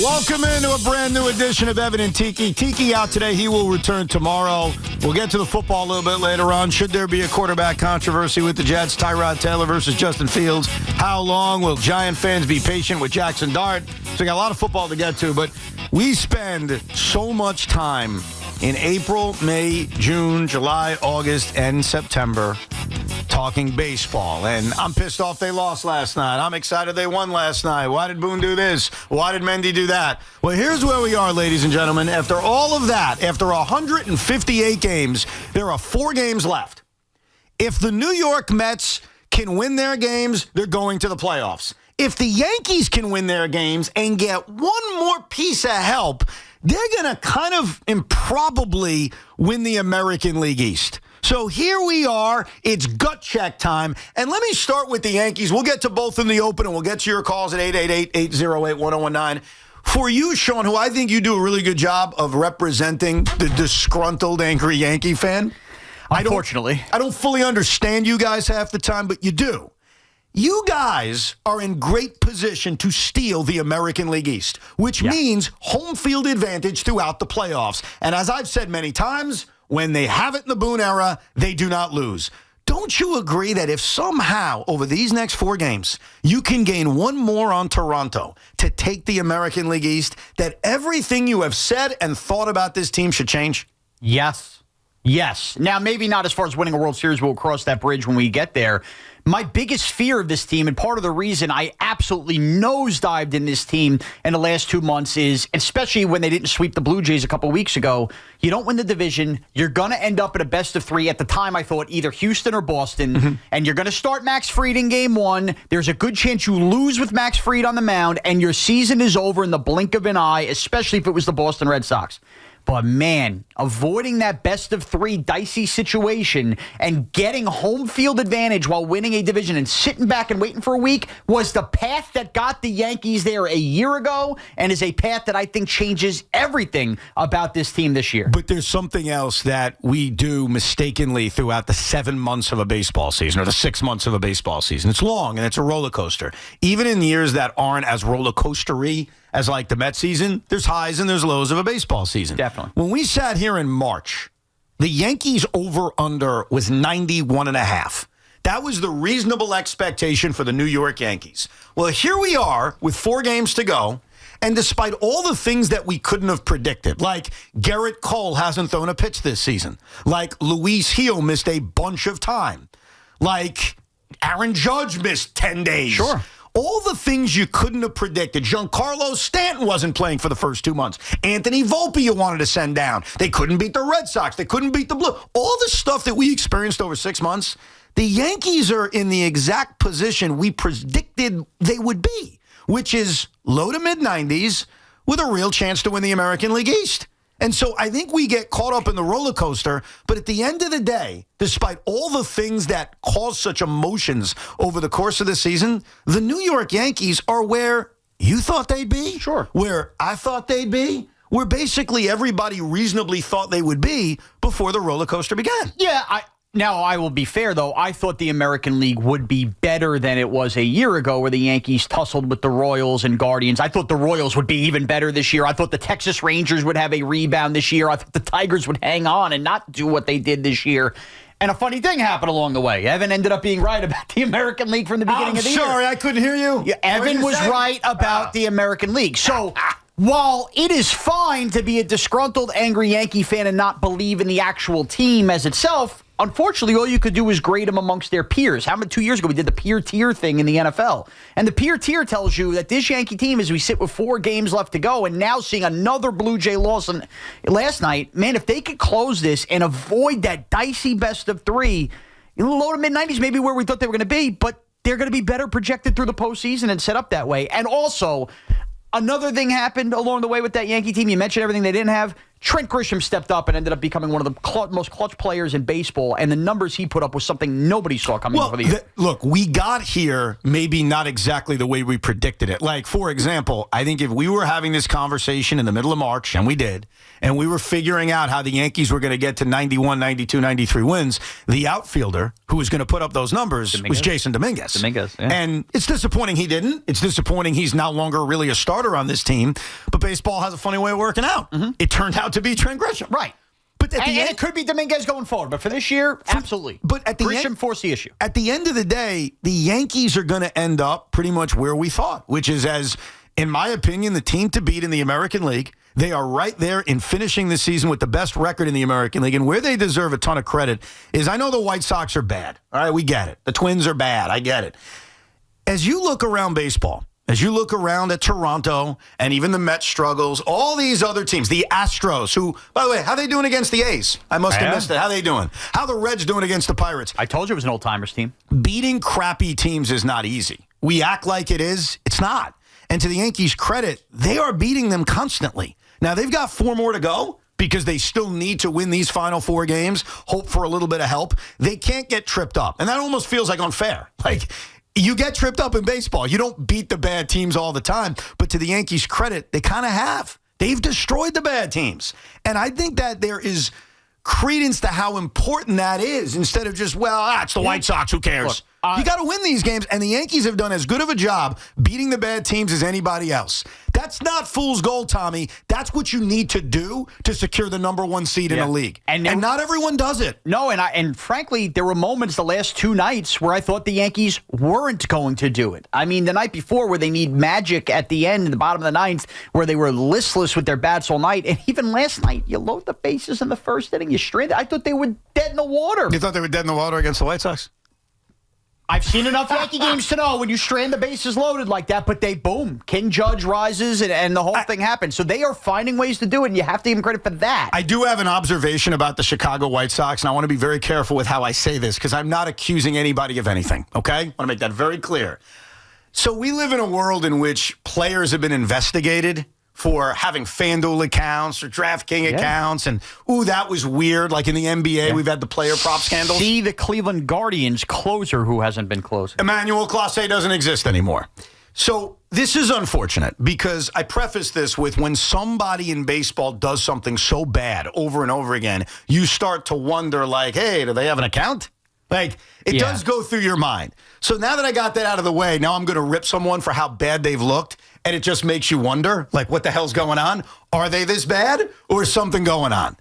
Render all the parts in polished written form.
Welcome into a brand new edition of Evan and Tiki. Tiki out today. He will return tomorrow. We'll get to the football a little bit later on. Should there be a quarterback controversy with the Jets? Tyrod Taylor versus Justin Fields. How long will Giant fans be patient with Jackson Dart? So we got a lot of football to get to, but we spend so much time in April, May, June, July, August, and September talking baseball. And I'm pissed off they lost last night. I'm excited they won last night. Why did Boone do this? Why did Mendy do that? Well, here's where we are, ladies and gentlemen. After all of that, after 158 games, there are 4 games left. If the New York Mets can win their games, they're going to the playoffs. If the Yankees can win their games and get one more piece of help, they're going to kind of improbably win the American League East. So here we are. It's gut check time. And let me start with the Yankees. We'll get to both in the open, and we'll get to your calls at 888-808-1019. For you, Sean, who I think you do a really good job of representing the disgruntled, angry Yankee fan. Unfortunately. I don't fully understand you guys half the time, but you do. You guys are in great position to steal the American League East, which means home field advantage throughout the playoffs. And as I've said many times, when they have it in the Boone era, they do not lose. Don't you agree that if somehow over these next 4 games you can gain one more on Toronto to take the American League East, that everything you have said and thought about this team should change? Yes. Yes. Now, maybe not as far as winning a World Series. We'll cross that bridge when we get there. My biggest fear of this team, and part of the reason I absolutely nosedived in this team in the last 2 months is, especially when they didn't sweep the Blue Jays a couple weeks ago, you don't win the division. You're going to end up at a best of 3. At the time, I thought either Houston or Boston. And you're going to start Max Fried in game 1. There's a good chance you lose with Max Fried on the mound, and your season is over in the blink of an eye, especially if it was the Boston Red Sox. But, man, avoiding that best of 3 dicey situation and getting home field advantage while winning a division and sitting back and waiting for a week was the path that got the Yankees there a year ago and is a path that I think changes everything about this team this year. But there's something else that we do mistakenly throughout the 7 months of a baseball season or the 6 months of a baseball season. It's long and it's a roller coaster. Even in years that aren't as roller coastery as like the Mets season, there's highs and there's lows of a baseball season. Definitely. When we sat here in March, the Yankees over-under was 91.5. That was the reasonable expectation for the New York Yankees. Well, here we are with 4 games to go, and despite all the things that we couldn't have predicted, like Garrett Cole hasn't thrown a pitch this season, like Luis Gil missed a bunch of time, like Aaron Judge missed 10 days. Sure. All the things you couldn't have predicted. Giancarlo Stanton wasn't playing for the first 2 months. Anthony Volpe you wanted to send down. They couldn't beat the Red Sox. They couldn't beat the Blue. All the stuff that we experienced over 6 months, the Yankees are in the exact position we predicted they would be, which is low to mid-90s with a real chance to win the American League East. And so I think we get caught up in the roller coaster, but at the end of the day, despite all the things that cause such emotions over the course of the season, the New York Yankees are where you thought they'd be, sure, where I thought they'd be, where basically everybody reasonably thought they would be before the roller coaster began. Yeah, Now, I will be fair, though. I thought the American League would be better than it was a year ago where the Yankees tussled with the Royals and Guardians. I thought the Royals would be even better this year. I thought the Texas Rangers would have a rebound this year. I thought the Tigers would hang on and not do what they did this year. And a funny thing happened along the way. Evan ended up being right about the American League from the beginning of the year. Sorry, I couldn't hear you. Yeah, Evan was right about the American League. So while it is fine to be a disgruntled, angry Yankee fan and not believe in the actual team as itself, unfortunately, all you could do was grade them amongst their peers. How many 2 years ago we did the peer tier thing in the NFL? And the peer tier tells you that this Yankee team, as we sit with 4 games left to go and now seeing another Blue Jay loss last night, man, if they could close this and avoid that dicey best of 3, low to mid-90s maybe where we thought they were going to be, but they're going to be better projected through the postseason and set up that way. And also, another thing happened along the way with that Yankee team. You mentioned everything they didn't have. Trent Grisham stepped up and ended up becoming one of the most clutch players in baseball, and the numbers he put up was something nobody saw coming for the year. Look, we got here maybe not exactly the way we predicted it. Like, for example, I think if we were having this conversation in the middle of March, and we did, and we were figuring out how the Yankees were going to get to 91, 92, 93 wins, the outfielder who was going to put up those numbers was Jason Dominguez. Yeah. And it's disappointing he didn't. It's disappointing he's no longer really a starter on this team, but baseball has a funny way of working out. Mm-hmm. It turned out to be Trent Grisham. Right. But at the end, it could be Dominguez going forward. But for this year, absolutely. But at the Grisham forced the issue. At the end of the day, the Yankees are going to end up pretty much where we thought, which is, as in my opinion, the team to beat in the American League. They are right there in finishing the season with the best record in the American League. And where they deserve a ton of credit is, I know the White Sox are bad. All right, we get it. The Twins are bad. I get it. As you look around baseball, as you look around at Toronto and even the Mets struggles, all these other teams, the Astros, who, by the way, how they doing against the A's? I must have missed it. How they doing? How the Reds doing against the Pirates? I told you it was an old-timers team. Beating crappy teams is not easy. We act like it is. It's not. And to the Yankees' credit, they are beating them constantly. Now, they've got 4 more to go because they still need to win these final 4 games, hope for a little bit of help. They can't get tripped up. And that almost feels like unfair. Like, you get tripped up in baseball. You don't beat the bad teams all the time. But to the Yankees' credit, they kind of have. They've destroyed the bad teams. And I think that there is credence to how important that is instead of just, well, it's the White Sox. Who cares? Look, you got to win these games. And the Yankees have done as good of a job beating the bad teams as anybody else. That's not fool's gold, Tommy. That's what you need to do to secure the number 1 seed in the league. And not everyone does it. No, and frankly, there were moments the last 2 nights where I thought the Yankees weren't going to do it. I mean, the night before where they need magic at the end, in the bottom of the 9th, where they were listless with their bats all night. And even last night, you load the bases in the first inning, you stranded. I thought they were dead in the water. You thought they were dead in the water against the White Sox? I've seen enough Yankee games to know when you strand the bases loaded like that, but they, boom, King Judge rises and the whole thing happens. So they are finding ways to do it, and you have to give them credit for that. I do have an observation about the Chicago White Sox, and I want to be very careful with how I say this because I'm not accusing anybody of anything, okay? I want to make that very clear. So we live in a world in which players have been investigated for having FanDuel accounts or DraftKings accounts. And, that was weird. Like in the NBA, we've had the player prop scandals. See the Cleveland Guardians closer who hasn't been closing. Emmanuel Clase doesn't exist anymore. So this is unfortunate because I preface this with when somebody in baseball does something so bad over and over again, you start to wonder like, hey, do they have an account? Like, it does go through your mind. So now that I got that out of the way, now I'm going to rip someone for how bad they've looked. And it just makes you wonder, like, what the hell's going on? Are they this bad or is something going on?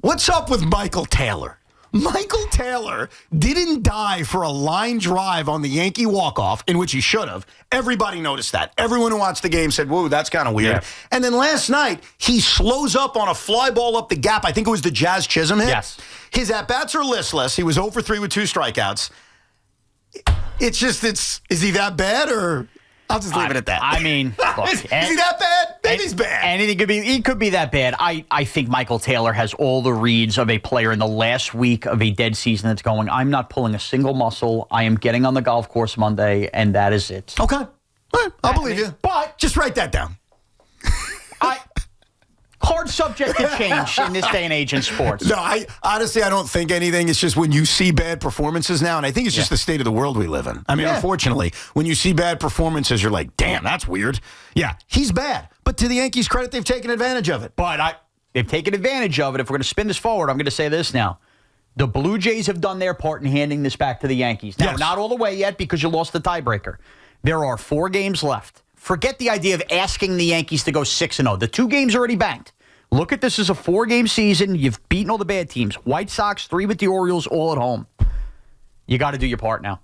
What's up with Michael Taylor? Michael Taylor didn't dive for a line drive on the Yankee walk-off, in which he should have. Everybody noticed that. Everyone who watched the game said, whoa, that's kind of weird. Yeah. And then last night, he slows up on a fly ball up the gap. I think it was the Jazz Chisholm hit. Yes. His at-bats are listless. He was 0 for 3 with 2 strikeouts. It's just, is he that bad or... I'll just leave it at that. I mean, look, is he that bad? Maybe he's bad. Anything could be. He could be that bad. I think Michael Taylor has all the reads of a player in the last week of a dead season that's going, I'm not pulling a single muscle. I am getting on the golf course Monday, and that is it. Okay. All right, I'll believe you. But just write that down. Hard subject to change in this day and age in sports. No, I honestly don't think anything. It's just when you see bad performances now, and I think it's just the state of the world we live in. I mean, unfortunately, when you see bad performances, you're like, damn, that's weird. Yeah, he's bad. But to the Yankees' credit, they've taken advantage of it. But they've taken advantage of it. If we're going to spin this forward, I'm going to say this now. The Blue Jays have done their part in handing this back to the Yankees. Now, not all the way yet because you lost the tiebreaker. There are 4 games left. Forget the idea of asking the Yankees to go 6-0. The 2 games are already banked. Look at this as a 4-game season. You've beaten all the bad teams. White Sox, 3 with the Orioles, all at home. You got to do your part now.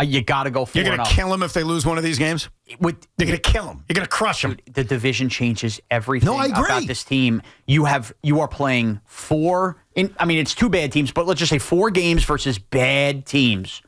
You got to go 4-0. You're going to kill them if they lose one of these games? They're going to kill them. You're going to crush them. The division changes everything about this team. You are playing 4. It's 2 bad teams, but let's just say 4 games versus bad teams.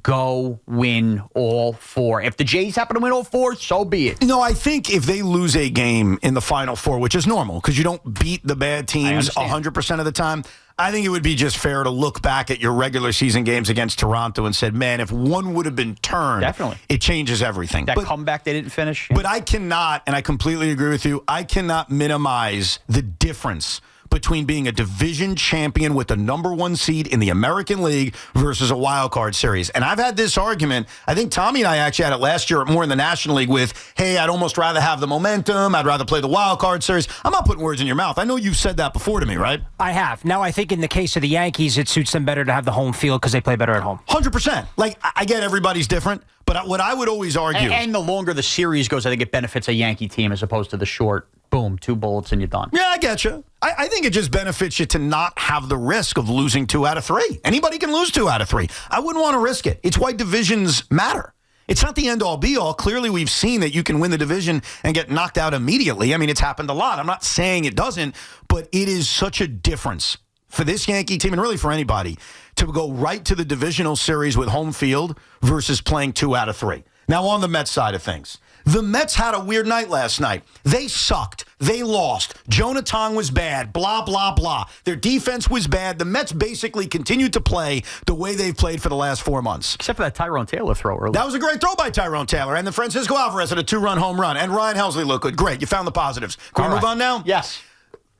Go win all 4. If the Jays happen to win all 4, so be it. No, I think if they lose a game in the Final 4, which is normal because you don't beat the bad teams 100% of the time, I think it would be just fair to look back at your regular season games against Toronto and said, man, if one would have been turned, definitely, it changes everything. That comeback they didn't finish. But I cannot, and I completely agree with you, I cannot minimize the difference between being a division champion with the number 1 seed in the American League versus a wild card series. And I've had this argument. I think Tommy and I actually had it last year more in the National League with, hey, I'd almost rather have the momentum. I'd rather play the wild card series. I'm not putting words in your mouth. I know you've said that before to me, right? I have. Now, I think in the case of the Yankees, it suits them better to have the home field because they play better at home. 100%. Like, I get everybody's different, but what I would always argue. And the longer the series goes, I think it benefits a Yankee team as opposed to the short, boom, 2 bullets and you're done. Yeah, I get you. I think it just benefits you to not have the risk of losing 2 out of 3. Anybody can lose 2 out of 3. I wouldn't want to risk it. It's why divisions matter. It's not the end-all, be-all. Clearly, we've seen that you can win the division and get knocked out immediately. I mean, it's happened a lot. I'm not saying it doesn't, but it is such a difference for this Yankee team and really for anybody to go right to the divisional series with home field versus playing 2 out of 3. Now, on the Mets side of things, the Mets had a weird night last night. They sucked. They lost. Jonah Tong was bad. Blah, blah, blah. Their defense was bad. The Mets basically continued to play the way they've played for the last 4 months. Except for that Tyrone Taylor throw earlier. That was a great throw by Tyrone Taylor. And the Francisco Alvarez had a 2-run home run. And Ryan Helsley looked good. Great. You found the positives. Can we move on now? Yes.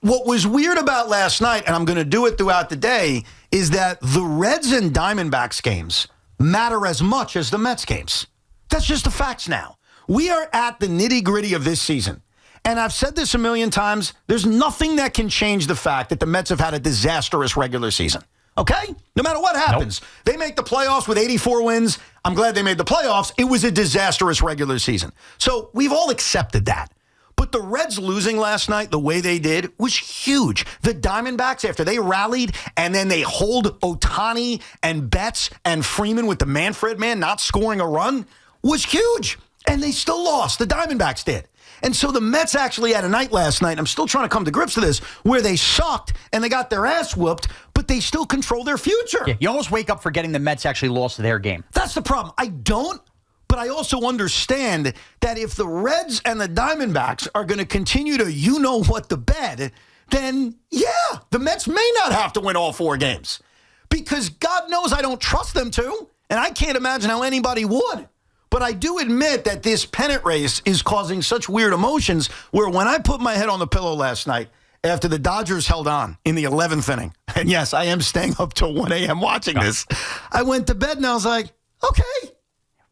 What was weird about last night, and I'm going to do it throughout the day, is that the Reds and Diamondbacks games matter as much as the Mets games. That's just the facts now. We are at the nitty-gritty of this season. And I've said this a million times. There's nothing that can change the fact that the Mets have had a disastrous regular season. Okay? No matter what happens. Nope. They make the playoffs with 84 wins. I'm glad they made the playoffs. It was a disastrous regular season. So we've all accepted that. But the Reds losing last night the way they did was huge. The Diamondbacks, after they rallied and then they hold Ohtani and Betts and Freeman with the Manfred man not scoring a run, was huge. And they still lost. The Diamondbacks did. And so the Mets actually had a night last night, I'm still trying to come to grips with this, where they sucked and they got their ass whooped, but they still control their future. Yeah, you almost wake up forgetting the Mets actually lost their game. That's the problem. I don't, but I also understand that if the Reds and the Diamondbacks are going to continue to you-know-what the bed, then, yeah, the Mets may not have to win all 4 games. Because God knows I don't trust them to, and I can't imagine how anybody would. But I do admit that this pennant race is causing such weird emotions where when I put my head on the pillow last night after the Dodgers held on in the 11th inning, and yes, I am staying up till 1 a.m. watching this, I went to bed and I was like, okay.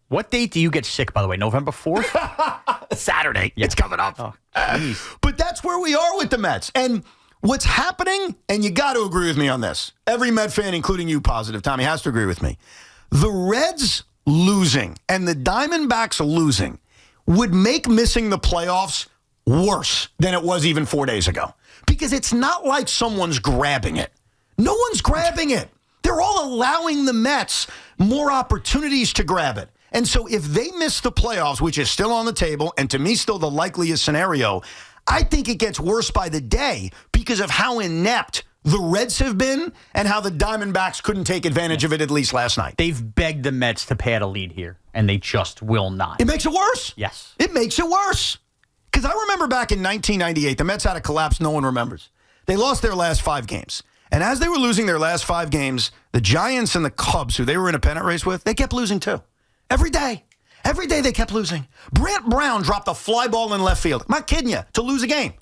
What date do you get sick, by the way? November 4th? Saturday. Yeah. It's coming up. Oh, but that's where we are with the Mets. And what's happening, and you got to agree with me on this, every Met fan, including you, Positive Tommy, has to agree with me. The Reds losing and the Diamondbacks losing would make missing the playoffs worse than it was even 4 days ago. Because it's not like someone's grabbing it. No one's grabbing it. They're all allowing the Mets more opportunities to grab it. And so if they miss the playoffs, which is still on the table, and to me still the likeliest scenario, I think it gets worse by the day because of how inept the Reds have been and how the Diamondbacks couldn't take advantage of it at least last night. They've begged the Mets to pad a lead here, and they just will not. It makes it worse. Yes. It makes it worse. Because I remember back in 1998, the Mets had a collapse no one remembers. They lost their last 5 games. And as they were losing their last 5 games, the Giants and the Cubs, who they were in a pennant race with, they kept losing too. Every day. Every day they kept losing. Brant Brown dropped a fly ball in left field. I'm not kidding you, to lose a game.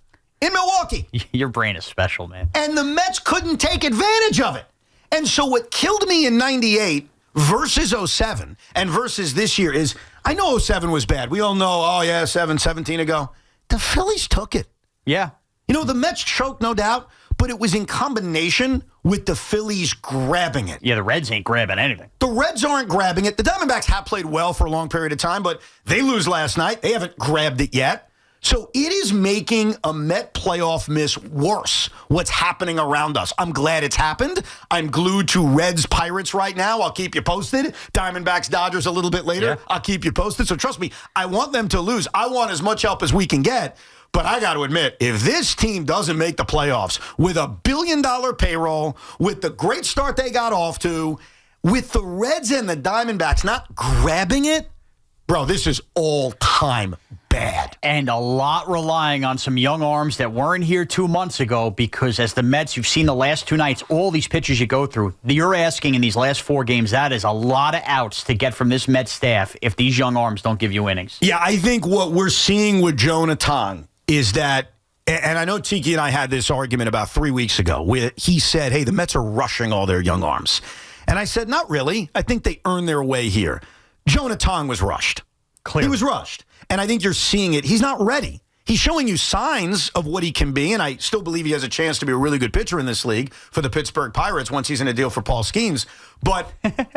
In Milwaukee. Your brain is special, man. And the Mets couldn't take advantage of it. And so what killed me in 98 versus 07 and versus this year is, I know 07 was bad. We all know, oh yeah, 17 ago. The Phillies took it. Yeah. You know, the Mets choked, no doubt, but it was in combination with the Phillies grabbing it. Yeah, the Reds ain't grabbing anything. The Reds aren't grabbing it. The Diamondbacks have played well for a long period of time, but they lose last night. They haven't grabbed it yet. So it is making a Met playoff miss worse, what's happening around us. I'm glad it's happened. I'm glued to Reds Pirates right now. I'll keep you posted. Diamondbacks Dodgers a little bit later. Yeah. I'll keep you posted. So trust me, I want them to lose. I want as much help as we can get. But I got to admit, if this team doesn't make the playoffs with $1 billion payroll, with the great start they got off to, with the Reds and the Diamondbacks not grabbing it, bro, this is all-time bad. And a lot relying on some young arms that weren't here 2 months ago because as the Mets, you've seen the last 2 nights, all these pitches you go through, you're asking in these last 4 games, that is a lot of outs to get from this Mets staff if these young arms don't give you innings. Yeah, I think what we're seeing with Jonathan is that, and I know Tiki and I had this argument about 3 weeks ago, where he said, hey, the Mets are rushing all their young arms. And I said, not really. I think they earned their way here. Jonathan was rushed. Clearly. He was rushed. And I think you're seeing it. He's not ready. He's showing you signs of what he can be, and I still believe he has a chance to be a really good pitcher in this league for the Pittsburgh Pirates once he's in a deal for Paul Skeens. But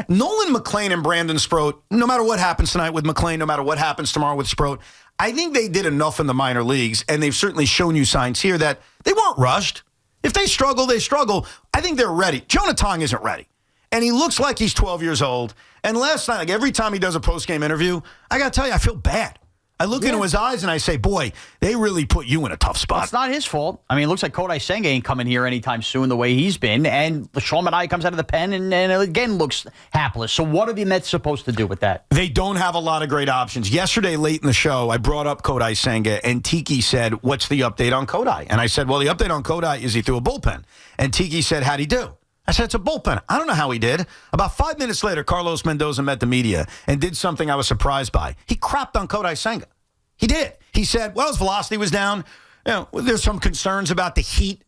Nolan McLean and Brandon Sproat, no matter what happens tonight with McLean, no matter what happens tomorrow with Sproat, I think they did enough in the minor leagues, and they've certainly shown you signs here that they weren't rushed. If they struggle, they struggle. I think they're ready. Jonathan isn't ready. And he looks like he's 12 years old. And last night, like every time he does a post-game interview, I got to tell you, I feel bad. I look into his eyes and I say, boy, they really put you in a tough spot. Well, it's not his fault. I mean, it looks like Kodai Senga ain't coming here anytime soon the way he's been. And Sean Manai comes out of the pen and again looks hapless. So what are the Mets supposed to do with that? They don't have a lot of great options. Yesterday, late in the show, I brought up Kodai Senga, and Tiki said, what's the update on Kodai? And I said, well, the update on Kodai is he threw a bullpen. And Tiki said, how'd he do? I said, it's a bullpen. I don't know how he did. About 5 minutes later, Carlos Mendoza met the media and did something I was surprised by. He crapped on Kodai Senga. He did. He said, well, his velocity was down. There's some concerns about the heat,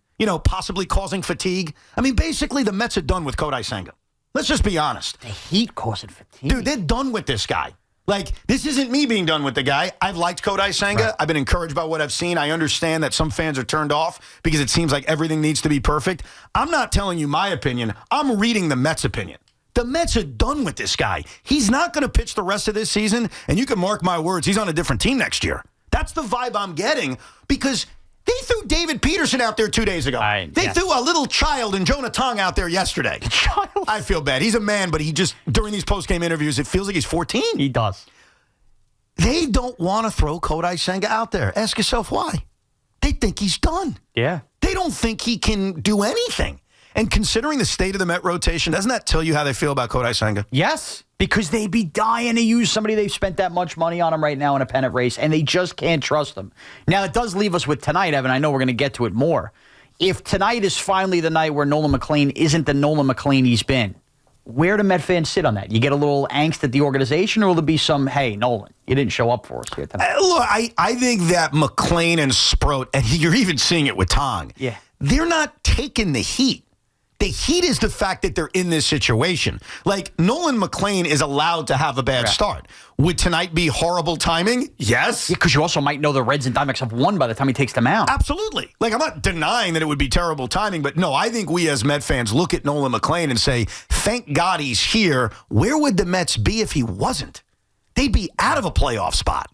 possibly causing fatigue. I mean, basically, the Mets are done with Kodai Senga. Let's just be honest. The heat causing fatigue. Dude, they're done with this guy. Like, this isn't me being done with the guy. I've liked Kodai Senga. Right. I've been encouraged by what I've seen. I understand that some fans are turned off because it seems like everything needs to be perfect. I'm not telling you my opinion. I'm reading the Mets' opinion. The Mets are done with this guy. He's not going to pitch the rest of this season, and you can mark my words, he's on a different team next year. That's the vibe I'm getting because they threw David Peterson out there 2 days ago. They threw a little child and Jonah Tong out there yesterday. Child? I feel bad. He's a man, but he just, during these post-game interviews, it feels like he's 14. He does. They don't want to throw Kodai Senga out there. Ask yourself why. They think he's done. Yeah. They don't think he can do anything. And considering the state of the Met rotation, doesn't that tell you how they feel about Kodai Senga? Yes, because they'd be dying to use somebody they've spent that much money on him right now in a pennant race, and they just can't trust them. Now, it does leave us with tonight, Evan. I know we're going to get to it more. If tonight is finally the night where Nolan McLean isn't the Nolan McLean he's been, where do Met fans sit on that? You get a little angst at the organization, or will there be some, hey, Nolan, you didn't show up for us here tonight? Look, I think that McLean and Sproat, and you're even seeing it with Tong, they're not taking the heat. The heat is the fact that they're in this situation. Like, Nolan McLean is allowed to have a bad start. Would tonight be horrible timing? Yes. Yeah, because you also might know the Reds and Diamondbacks have won by the time he takes them out. Absolutely. Like, I'm not denying that it would be terrible timing, but no, I think we as Met fans look at Nolan McLean and say, thank God he's here. Where would the Mets be if he wasn't? They'd be out of a playoff spot.